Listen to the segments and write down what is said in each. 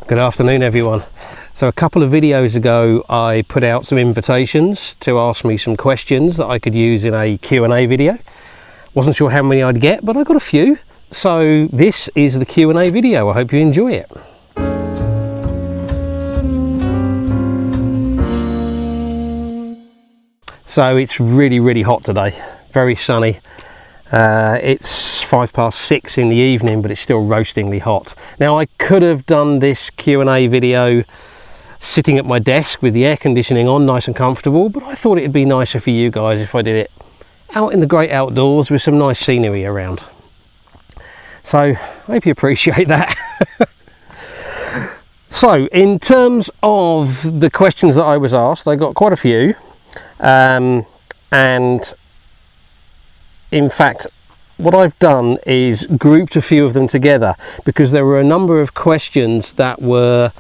Good afternoon everyone. So a couple of videos ago I put out some invitations to ask me some questions that I could use in a Q&A video. Wasn't sure how many I'd get, but I got a few. So this is the Q&A video. I hope you enjoy it. So it's really hot today, very sunny. It's 6:05 in the evening, but it's still roastingly hot. Now I could have done this Q&A video sitting at my desk with the air conditioning on, nice and comfortable, but I thought it'd be nicer for you guys if I did it out in the great outdoors with some nice scenery around. So I hope you appreciate that. So in terms of the questions that I was asked, I got quite a few, and in fact what I've done is grouped a few of them together because there were a number of questions that were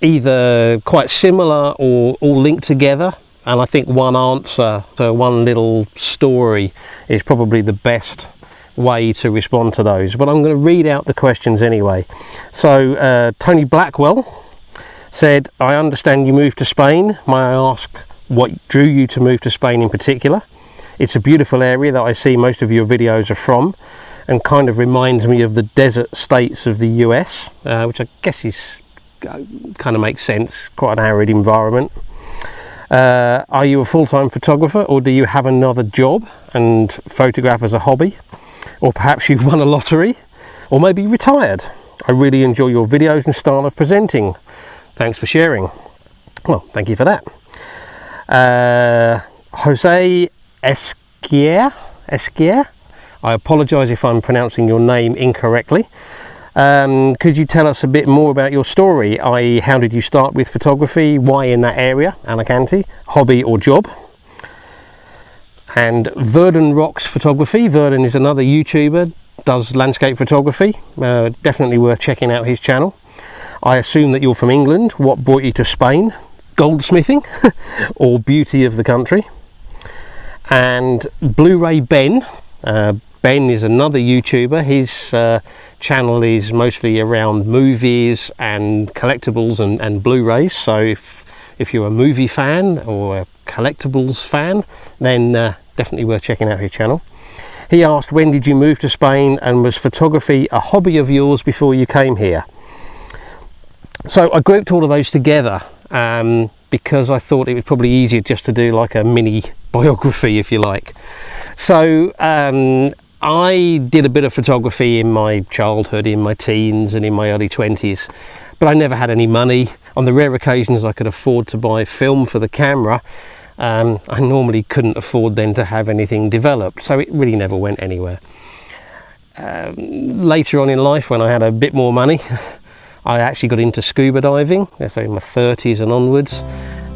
either quite similar or all linked together, and I think one answer, so one little story, is probably the best way to respond to those. But I'm going to read out the questions anyway. So Tony Blackwell said, I understand you moved to Spain. May I ask what drew you to move to Spain in particular? It's a beautiful area that I see most of your videos are from, and kind of reminds me of the desert states of the US, which I guess is kind of makes sense, quite an arid environment. Are you a full-time photographer, or do you have another job and photograph as a hobby? Or perhaps you've won a lottery, or maybe retired. I really enjoy your videos and style of presenting. Thanks for sharing. Well, thank you for that. Jose Esquier, I apologise if I'm pronouncing your name incorrectly. Could you tell us a bit more about your story? i.e., how did you start with photography? Why in that area, Alicante? Hobby or job? And Verdon Rocks Photography. Verdon is another YouTuber, does landscape photography. Definitely worth checking out his channel. I assume that you're from England. What brought you to Spain? Goldsmithing or beauty of the country? And Blu-ray Ben. Ben is another YouTuber. His channel is mostly around movies and collectibles and Blu-rays. So if you're a movie fan or a collectibles fan, then definitely worth checking out his channel. He asked, when did you move to Spain, and was photography a hobby of yours before you came here? So I grouped all of those together because I thought it was probably easier just to do like a mini biography, if you like. So I did a bit of photography in my childhood, in my teens and in my early 20s, but I never had any money. On the rare occasions I could afford to buy film for the camera, I normally couldn't afford then to have anything developed, so it really never went anywhere. Later on in life, when I had a bit more money, I actually got into scuba diving, so in my 30s and onwards.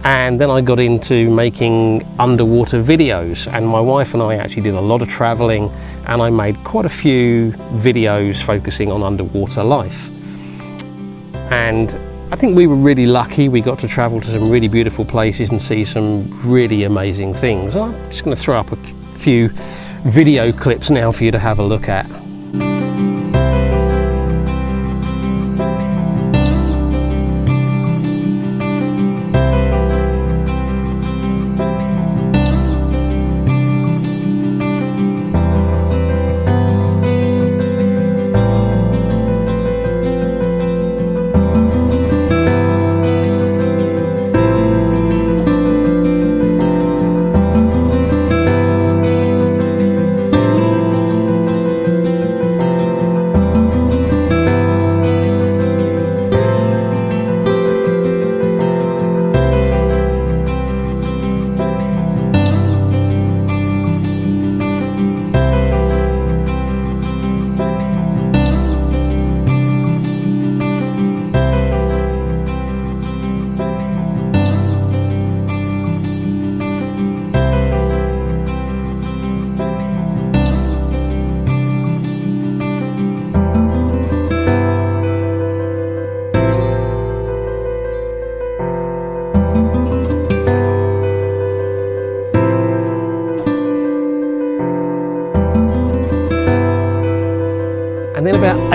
And then I got into making underwater videos, and my wife and I actually did a lot of traveling, and I made quite a few videos focusing on underwater life. And I think we were really lucky. We got to travel to some really beautiful places and see some really amazing things. I'm just going to throw up a few video clips now for you to have a look at.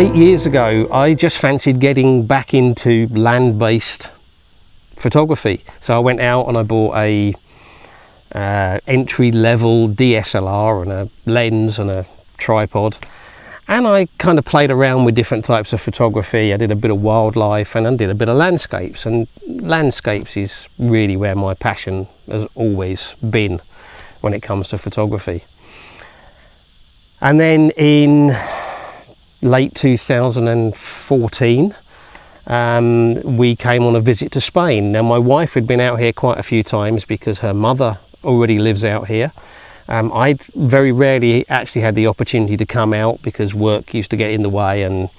8 years ago, I just fancied getting back into land-based photography. So I went out and I bought a entry-level DSLR and a lens and a tripod, and I kind of played around with different types of photography. I did a bit of wildlife and I did a bit of landscapes, and landscapes is really where my passion has always been when it comes to photography. And then in late 2014 we came on a visit to Spain. Now my wife had been out here quite a few times because her mother already lives out here. I very rarely actually had the opportunity to come out because work used to get in the way and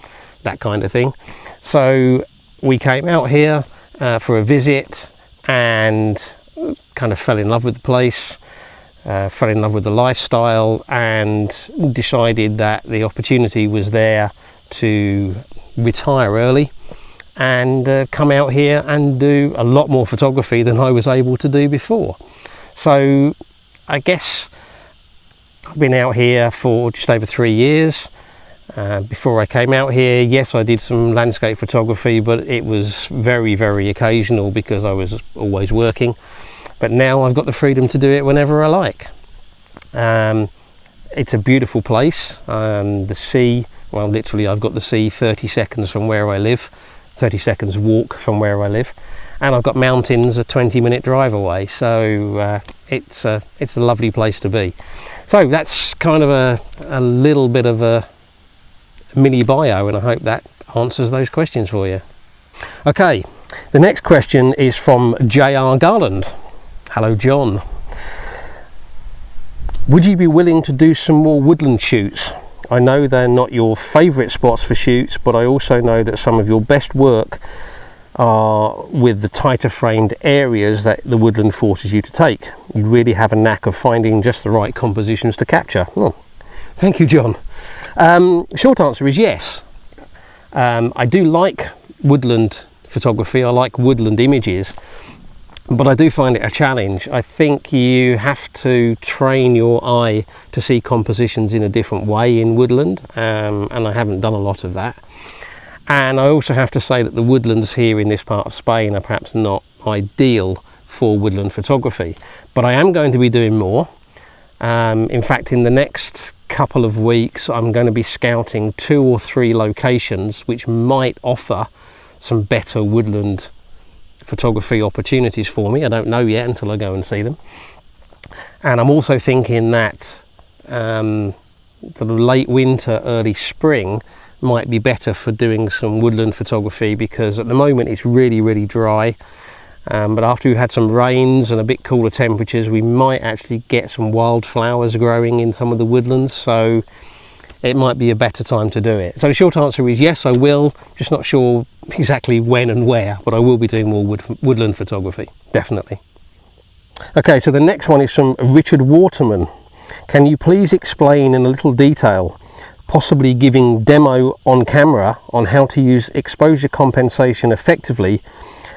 that kind of thing. So we came out here for a visit and kind of fell in love with the place, fell in love with the lifestyle, and decided that the opportunity was there to retire early and come out here and do a lot more photography than I was able to do before. So I guess I've been out here for just over 3 years. Before I came out here, yes, I did some landscape photography, but it was very, very occasional because I was always working. But now I've got the freedom to do it whenever I like. It's a beautiful place. The sea, well, literally I've got the sea 30 seconds from where I live, 30 seconds walk from where I live. And I've got mountains a 20-minute drive away, so it's a lovely place to be. So that's kind of a little bit of a mini bio, and I hope that answers those questions for you. Okay, the next question is from J.R. Garland. Hello, John. Would you be willing to do some more woodland shoots? I know they're not your favourite spots for shoots, but I also know that some of your best work are with the tighter framed areas that the woodland forces you to take. You really have a knack of finding just the right compositions to capture. Oh, thank you, John. Short answer is yes. I do like woodland photography. I like woodland images, but I do find it a challenge. I think you have to train your eye to see compositions in a different way in woodland, and I haven't done a lot of that. And I also have to say that the woodlands here in this part of Spain are perhaps not ideal for woodland photography, but I am going to be doing more. In fact, in the next couple of weeks I'm going to be scouting 2 or 3 locations which might offer some better woodland photography opportunities for me. I don't know yet until I go and see them. And I'm also thinking that sort of late winter, early spring might be better for doing some woodland photography, because at the moment it's really, really dry. But after we've had some rains and a bit cooler temperatures, we might actually get some wildflowers growing in some of the woodlands, so it might be a better time to do it. So the short answer is yes, I will, just not sure exactly when and where, but I will be doing more woodland photography, definitely. Okay, so the next one is from Richard Waterman. Can you please explain in a little detail, possibly giving demo on camera, on how to use exposure compensation effectively,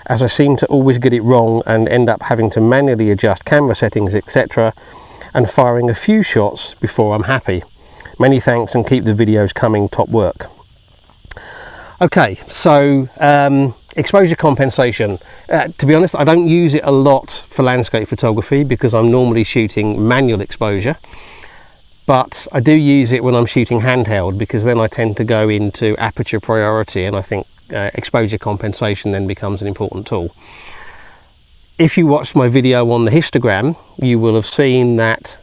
as I seem to always get it wrong and end up having to manually adjust camera settings, etc., and firing a few shots before I'm happy. Many thanks and keep the videos coming, top work. Okay, so exposure compensation. To be honest, I don't use it a lot for landscape photography because I'm normally shooting manual exposure. But I do use it when I'm shooting handheld, because then I tend to go into aperture priority, and I think exposure compensation then becomes an important tool. If you watched my video on the histogram, you will have seen that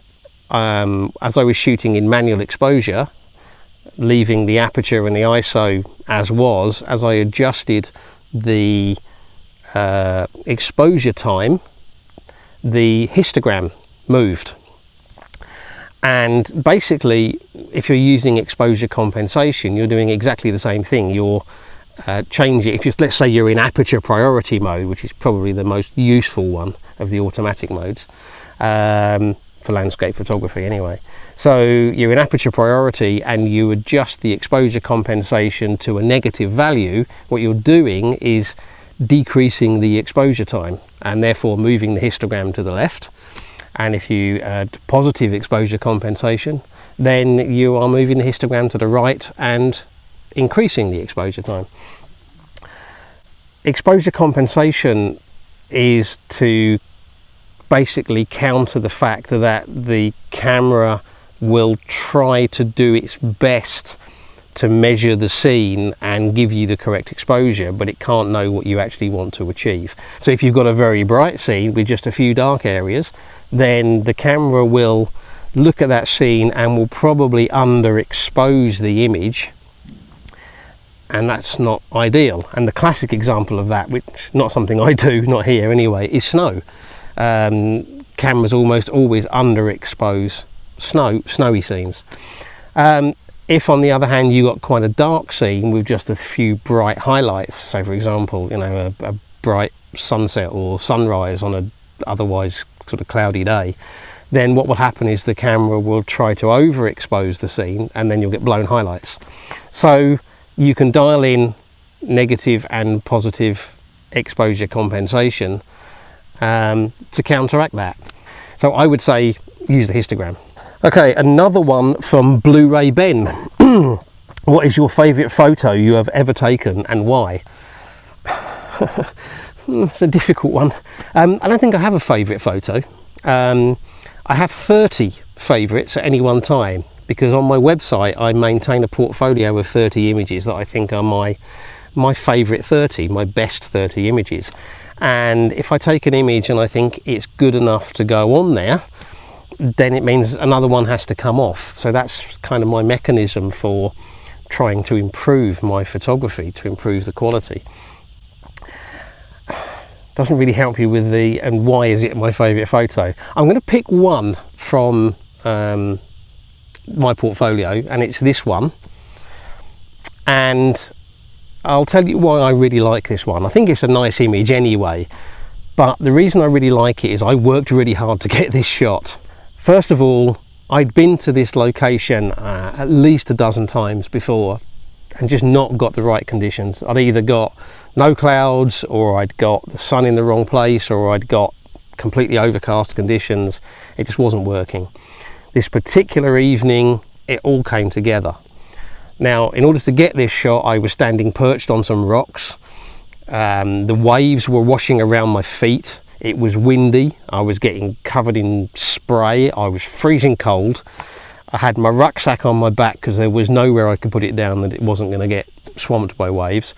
as I was shooting in manual exposure, leaving the aperture and the ISO as was, as I adjusted the exposure time, the histogram moved. And basically, if you're using exposure compensation, you're doing exactly the same thing. You're changing, let's say you're in aperture priority mode, which is probably the most useful one of the automatic modes, for landscape photography anyway. So you're in aperture priority and you adjust the exposure compensation to a negative value. What you're doing is decreasing the exposure time and therefore moving the histogram to the left. And if you add positive exposure compensation, then you are moving the histogram to the right and increasing the exposure time. Exposure compensation is to basically counter the fact that the camera will try to do its best to measure the scene and give you the correct exposure, but it can't know what you actually want to achieve. So if you've got a very bright scene with just a few dark areas, then the camera will look at that scene and will probably underexpose the image, and that's not ideal. And the classic example of that, which is not something I do, not here anyway, is snow. Cameras almost always underexpose snowy scenes. If on the other hand you got quite a dark scene with just a few bright highlights, so for example, you know, a bright sunset or sunrise on a otherwise sort of cloudy day, then what will happen is the camera will try to overexpose the scene, and then you'll get blown highlights. So you can dial in negative and positive exposure compensation to counteract that. So I would say use the histogram. Okay, another one from Blu-ray Ben. What is your favourite photo you have ever taken and why? It's a difficult one. I don't think I have a favourite photo. I have 30 favourites at any one time, because on my website I maintain a portfolio of 30 images that I think are my favourite 30, my best 30 images. And if I take an image and I think it's good enough to go on there, then it means another one has to come off. So that's kind of my mechanism for trying to improve my photography, to improve the quality. Doesn't really help you with the and why is it my favourite photo. I'm going to pick one from my portfolio, and it's this one, and I'll tell you why I really like this one. I think it's a nice image anyway, but the reason I really like it is I worked really hard to get this shot. First of all, I'd been to this location at least a dozen times before and just not got the right conditions. I'd either got no clouds, or I'd got the sun in the wrong place, or I'd got completely overcast conditions. It just wasn't working. This particular evening, it all came together. Now, in order to get this shot, I was standing perched on some rocks. The waves were washing around my feet. It was windy. I was getting covered in spray. I was freezing cold. I had my rucksack on my back because there was nowhere I could put it down that it wasn't going to get swamped by waves.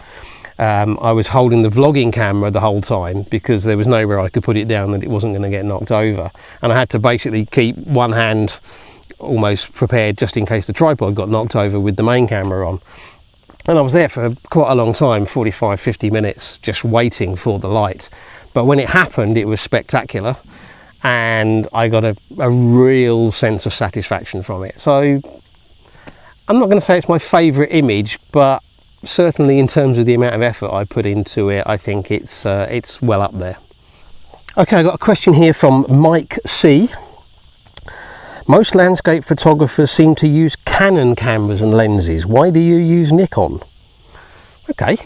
I was holding the vlogging camera the whole time because there was nowhere I could put it down that it wasn't going to get knocked over. And I had to basically keep one hand almost prepared just in case the tripod got knocked over with the main camera on. And I was there for quite a long time, 45, 50 minutes, just waiting for the light. But when it happened, it was spectacular, and I got a real sense of satisfaction from it. So I'm not going to say it's my favourite image, but certainly in terms of the amount of effort I put into it, I think it's well up there. Okay, I've got a question here from Mike C. Most landscape photographers seem to use Canon cameras and lenses. Why do you use Nikon? Okay,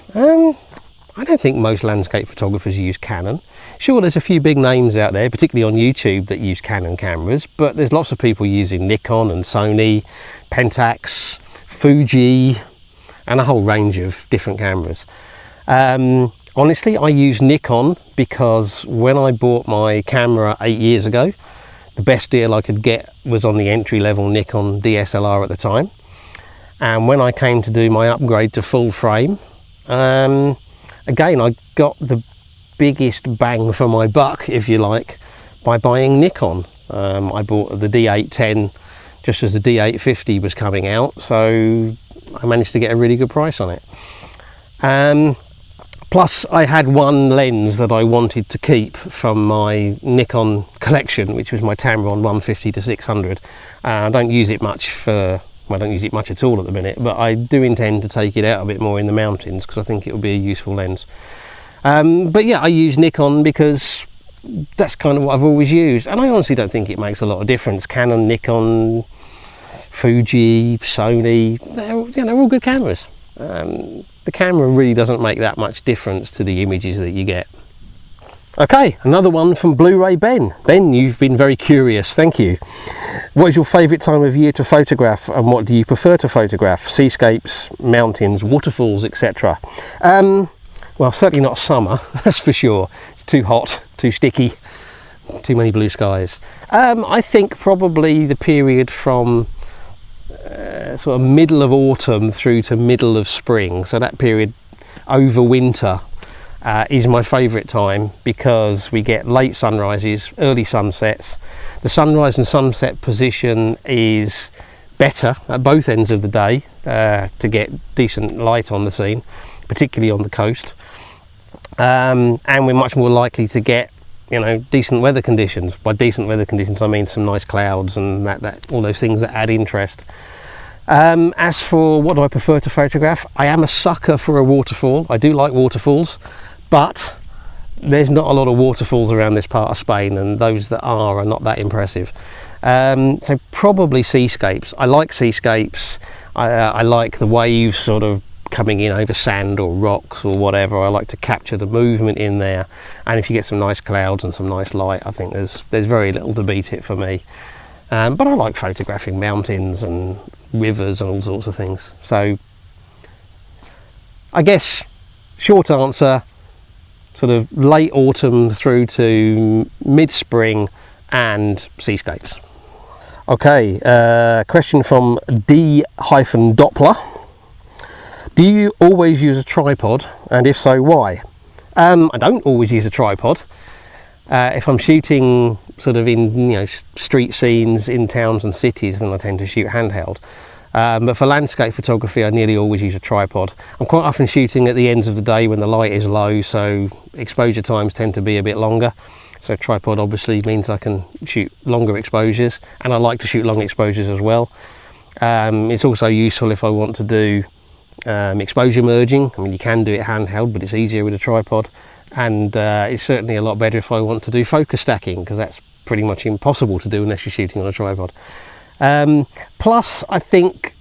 I don't think most landscape photographers use Canon. Sure, there's a few big names out there, particularly on YouTube, that use Canon cameras, but there's lots of people using Nikon and Sony, Pentax, Fuji, and a whole range of different cameras. Honestly, I use Nikon because when I bought my camera 8 years ago, the best deal I could get was on the entry-level Nikon DSLR at the time. And when I came to do my upgrade to full frame, again, I got the biggest bang for my buck, if you like, by buying Nikon. I bought the D810 just as the D850 was coming out, so I managed to get a really good price on it. Plus, I had one lens that I wanted to keep from my Nikon collection, which was my Tamron 150 to 600. I don't use it much well, I don't use it much at all at the minute, but I do intend to take it out a bit more in the mountains because I think it will be a useful lens. But yeah, I use Nikon because that's kind of what I've always used, and I honestly don't think it makes a lot of difference. Canon, Nikon, Fuji, Sony, they're all good cameras. The camera really doesn't make that much difference to the images that you get. Okay, another one from Blu-ray Ben. Ben, you've been very curious, thank you. What is your favourite time of year to photograph, and what do you prefer to photograph? Seascapes, mountains, waterfalls, etc. Well, certainly not summer, that's for sure. It's too hot, too sticky, too many blue skies. I think probably the period from sort of middle of autumn through to middle of spring, so that period over winter is my favourite time, because we get late sunrises, early sunsets. The sunrise and sunset position is better at both ends of the day to get decent light on the scene, particularly on the coast, and we're much more likely to get, you know, decent weather conditions. By decent weather conditions I mean some nice clouds and that all those things that add interest. As for what do I prefer to photograph, I am a sucker for a waterfall. I do like waterfalls, but there's not a lot of waterfalls around this part of Spain, and those that are not that impressive. So probably seascapes. I like seascapes. I like the waves sort of coming in over sand or rocks or whatever. I like to capture the movement in there, and if you get some nice clouds and some nice light, I think there's very little to beat it for me. But I like photographing mountains and rivers and all sorts of things. So I guess short answer, sort of late autumn through to mid-spring and seascapes. Okay, question from D-Doppler. Do you always use a tripod, and if so, why? I don't always use a tripod. If I'm shooting sort of in, you know, street scenes in towns and cities, then I tend to shoot handheld. But for landscape photography, I nearly always use a tripod. I'm quite often shooting at the ends of the day when the light is low, so exposure times tend to be a bit longer. So tripod obviously means I can shoot longer exposures, and I like to shoot long exposures as well. It's also useful if I want to do exposure merging. I mean, you can do it handheld, but it's easier with a tripod. And it's certainly a lot better if I want to do focus stacking, because that's pretty much impossible to do unless you're shooting on a tripod. Plus, I think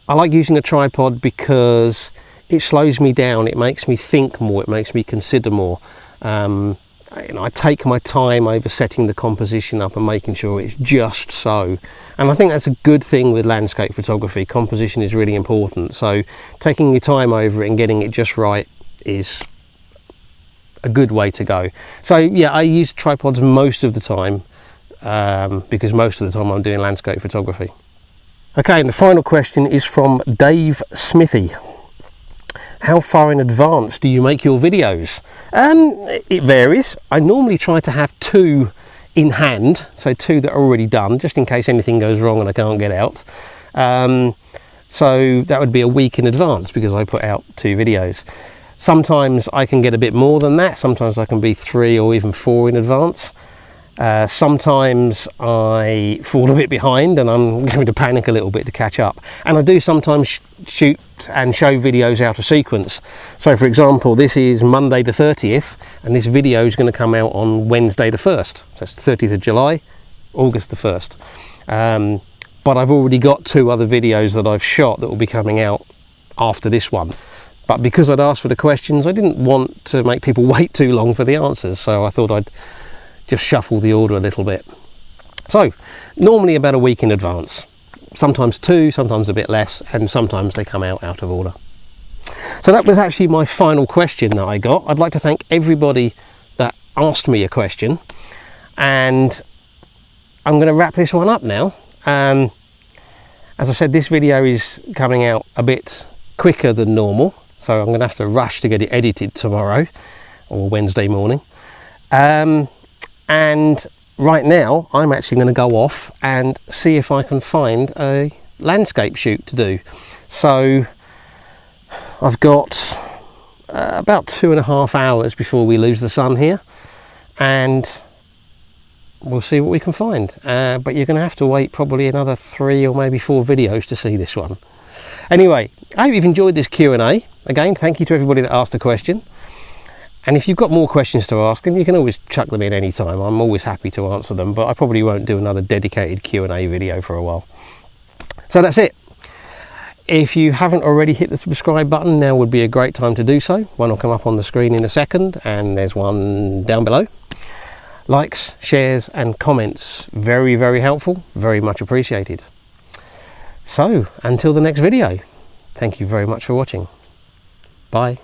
I like using a tripod because it slows me down, it makes me think more, it makes me consider more. You know, I take my time over setting the composition up and making sure it's just so. And I think that's a good thing with landscape photography. Composition is really important, so taking your time over it and getting it just right is a good way to go. So yeah, I use tripods most of the time, because most of the time I'm doing landscape photography. Okay, and the final question is from Dave Smithy. How far in advance do you make your videos? It varies. I normally try to have 2 in hand, so 2 that are already done, just in case anything goes wrong and I can't get out. So that would be a week in advance, because I put out 2 videos. Sometimes I can get a bit more than that. Sometimes I can be 3 or even 4 in advance. Sometimes I fall a bit behind and I'm going to panic a little bit to catch up. And I do sometimes shoot and show videos out of sequence. So for example, this is Monday the 30th, and this video is going to come out on Wednesday the 1st. So it's 30th of July, August the 1st. But I've already got 2 other videos that I've shot that will be coming out after this one. But because I'd asked for the questions, I didn't want to make people wait too long for the answers, so I thought I'd just shuffle the order a little bit. So normally about a week in advance, sometimes 2, sometimes a bit less, and sometimes they come out of order. So that was actually my final question that I got. I'd like to thank everybody that asked me a question, and I'm going to wrap this one up now. As I said, this video is coming out a bit quicker than normal, so I'm going to have to rush to get it edited tomorrow or Wednesday morning. And right now I'm actually going to go off and see if I can find a landscape shoot to do. So I've got about 2.5 hours before we lose the sun here, and we'll see what we can find. But you're going to have to wait probably another 3 or maybe 4 videos to see this one. Anyway, I hope you've enjoyed this Q&A. Again, thank you to everybody that asked a question. And if you've got more questions to ask, then you can always chuck them in any time. I'm always happy to answer them, but I probably won't do another dedicated Q&A video for a while. So that's it. If you haven't already hit the subscribe button, now would be a great time to do so. One will come up on the screen in a second, and there's one down below. Likes, shares and comments, very, very helpful, very much appreciated. So, until the next video, thank you very much for watching. Bye.